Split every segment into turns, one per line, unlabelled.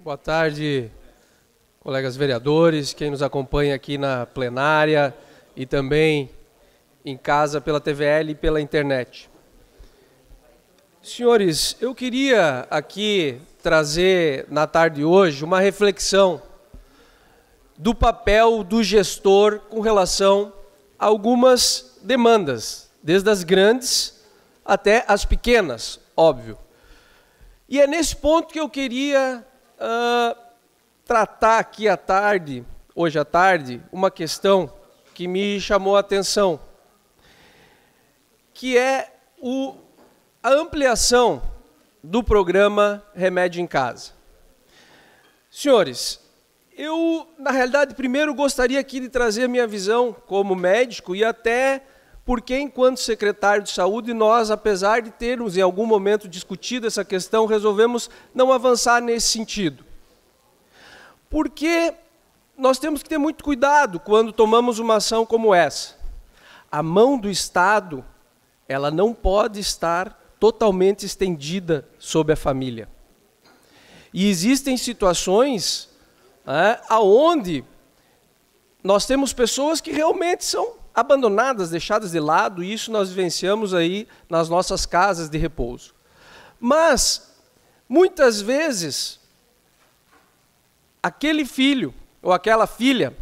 Boa tarde, colegas vereadores, quem nos acompanha aqui na plenária e também em casa pela TVL e pela internet. Senhores, eu queria aqui trazer na tarde de hoje uma reflexão do papel do gestor com relação a algumas demandas, desde as grandes até as pequenas, óbvio. E é nesse ponto que eu queria tratar aqui hoje à tarde, uma questão que me chamou a atenção, que é a ampliação do programa Remédio em Casa. Senhores, eu, na realidade, primeiro gostaria aqui de trazer a minha visão como médico e até porque, enquanto secretário de saúde, nós, apesar de termos em algum momento discutido essa questão, resolvemos não avançar nesse sentido. Porque nós temos que ter muito cuidado quando tomamos uma ação como essa. A mão do Estado, ela não pode estar totalmente estendida sobre a família. E existem situações onde nós temos pessoas que realmente são abandonadas, deixadas de lado, e isso nós vivenciamos aí nas nossas casas de repouso. Mas, muitas vezes, aquele filho ou aquela filha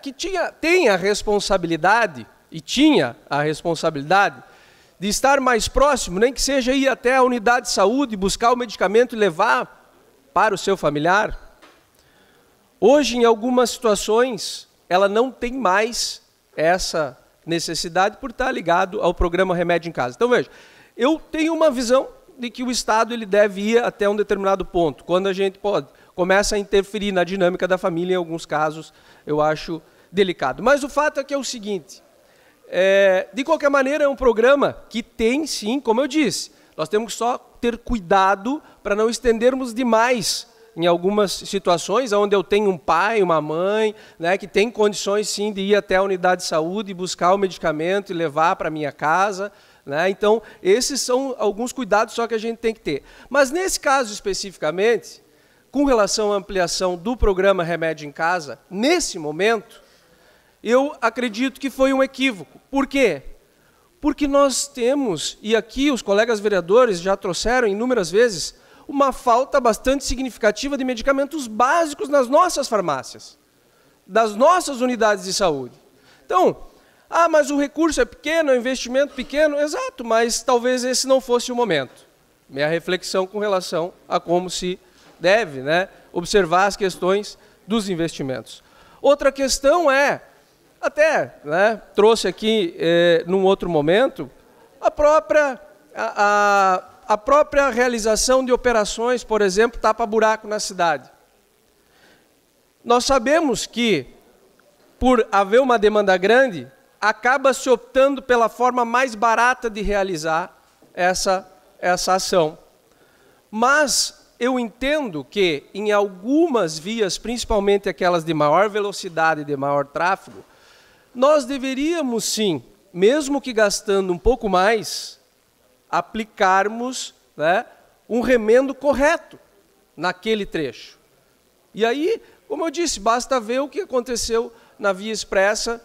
que tem a responsabilidade, e tinha a responsabilidade, de estar mais próximo, nem que seja ir até a unidade de saúde, buscar o medicamento e levar para o seu familiar. Hoje, em algumas situações, ela não tem mais essa necessidade por estar ligado ao programa Remédio em Casa. Então, veja, eu tenho uma visão de que o Estado ele deve ir até um determinado ponto. Quando a gente começa a interferir na dinâmica da família, em alguns casos, eu acho delicado. Mas o fato é que é o seguinte, de qualquer maneira, é um programa que tem, sim, como eu disse, nós temos que só ter cuidado para não estendermos demais em algumas situações onde eu tenho um pai, uma mãe, que tem condições, sim, de ir até a unidade de saúde e buscar o medicamento e levar para a minha casa. Então, esses são alguns cuidados só que a gente tem que ter. Mas, nesse caso especificamente, com relação à ampliação do programa Remédio em Casa, nesse momento, eu acredito que foi um equívoco. Por quê? Porque nós temos, e aqui os colegas vereadores já trouxeram inúmeras vezes, uma falta bastante significativa de medicamentos básicos nas nossas farmácias, das nossas unidades de saúde. Então, mas o recurso é pequeno, o investimento pequeno, exato, mas talvez esse não fosse o momento. Minha reflexão com relação a como se deve observar as questões dos investimentos. Outra questão trouxe aqui num outro momento, a própria realização de operações, por exemplo, tapa-buraco na cidade. Nós sabemos que, por haver uma demanda grande, acaba se optando pela forma mais barata de realizar essa ação. Mas eu entendo que, em algumas vias, principalmente aquelas de maior velocidade e de maior tráfego, nós deveríamos, sim, mesmo que gastando um pouco mais, aplicarmos um remendo correto naquele trecho. E aí, como eu disse, basta ver o que aconteceu na Via Expressa,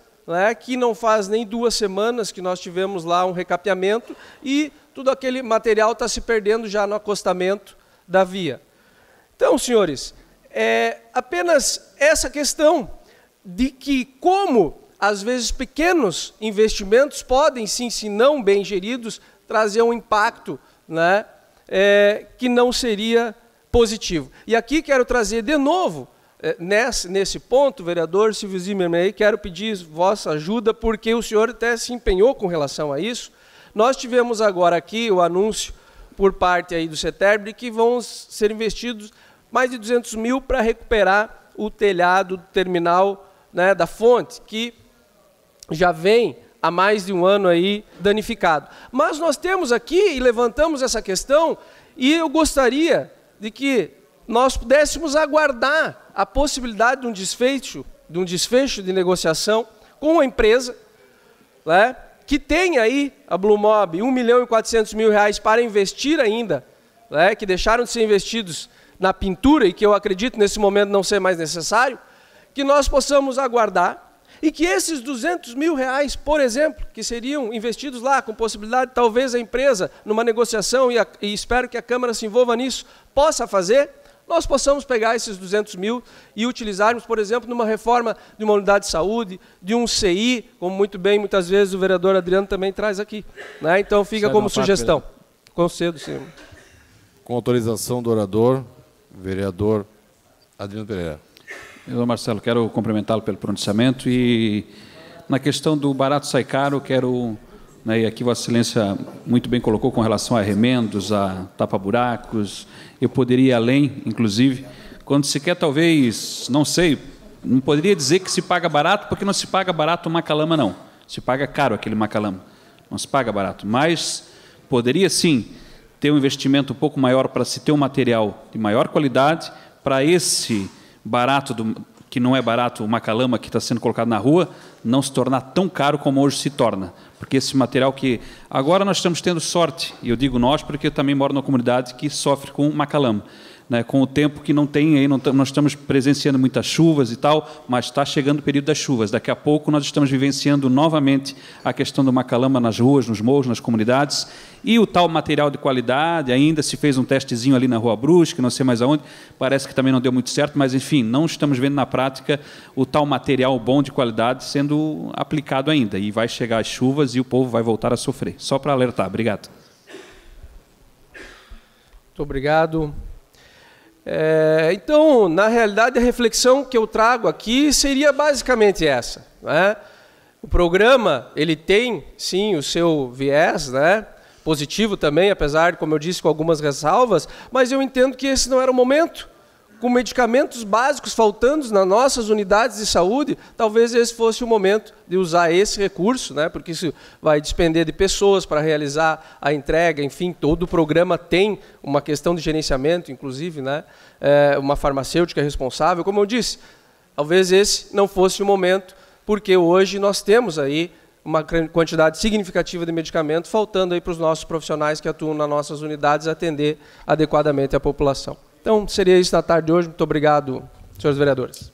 que não faz nem 2 semanas que nós tivemos lá um recapeamento e todo aquele material está se perdendo já no acostamento da via. Então, senhores, apenas essa questão de que como, às vezes, pequenos investimentos podem, sim, se não bem geridos, trazer um impacto que não seria positivo. E aqui quero trazer de novo, nesse ponto, vereador Silvio Zimmermann, quero pedir vossa ajuda, porque o senhor até se empenhou com relação a isso. Nós tivemos agora aqui o anúncio por parte aí do CETERB que vão ser investidos mais de 200 mil para recuperar o telhado do terminal da Fonte, que já vem há mais de um ano aí danificado. Mas nós temos aqui e levantamos essa questão e eu gostaria de que nós pudéssemos aguardar a possibilidade de um desfecho de negociação com a empresa, que tem aí a Blumob R$ 1.400.000 para investir ainda, que deixaram de ser investidos na pintura, e que eu acredito nesse momento não ser mais necessário, que nós possamos aguardar e que esses R$200 mil, por exemplo, que seriam investidos lá, com possibilidade, talvez a empresa, numa negociação, e espero que a Câmara se envolva nisso, possa fazer, nós possamos pegar esses 200 mil e utilizarmos, por exemplo, numa reforma de uma unidade de saúde, de um CI, como muito bem, muitas vezes, o vereador Adriano também traz aqui. Né? Então, fica como sugestão. Concedo, senhor.
Com autorização do orador, vereador Adriano Pereira.
Eu, Marcelo, quero cumprimentá-lo pelo pronunciamento e, na questão do barato sai caro, quero, né, e aqui Vossa Excelência muito bem colocou com relação a remendos, a tapa-buracos, eu poderia ir além, inclusive, quando se quer, talvez, não sei, não poderia dizer que se paga barato, porque não se paga barato o macalama, não. Se paga caro aquele macalama, não se paga barato, mas poderia, sim, ter um investimento um pouco maior para se ter um material de maior qualidade, para esse barato, que não é barato, o macalama que está sendo colocado na rua, não se tornar tão caro como hoje se torna. Porque esse material que... Agora nós estamos tendo sorte, e eu digo nós porque eu também moro numa comunidade que sofre com macalama. Né, com o tempo que não tem, aí nós estamos presenciando muitas chuvas e tal, mas está chegando o período das chuvas. Daqui a pouco nós estamos vivenciando novamente a questão do macalama nas ruas, nos morros, nas comunidades, e o tal material de qualidade, ainda se fez um testezinho ali na Rua Brusque, não sei mais aonde, parece que também não deu muito certo, mas enfim, não estamos vendo na prática o tal material bom de qualidade sendo aplicado ainda, e vai chegar as chuvas e o povo vai voltar a sofrer. Só para alertar. Obrigado.
Muito obrigado. Então, na realidade, a reflexão que eu trago aqui seria basicamente essa. Né? O programa, ele tem, sim, o seu viés, né? Positivo também, apesar de, como eu disse, com algumas ressalvas, mas eu entendo que esse não era o momento. Com medicamentos básicos faltando nas nossas unidades de saúde, talvez esse fosse o momento de usar esse recurso, né? Porque isso vai despender de pessoas para realizar a entrega, enfim, todo o programa tem uma questão de gerenciamento, inclusive, né? Uma farmacêutica responsável, como eu disse, talvez esse não fosse o momento, porque hoje nós temos aí uma quantidade significativa de medicamento faltando aí para os nossos profissionais que atuam nas nossas unidades atender adequadamente a população. Então, seria isso na tarde de hoje. Muito obrigado, senhores vereadores.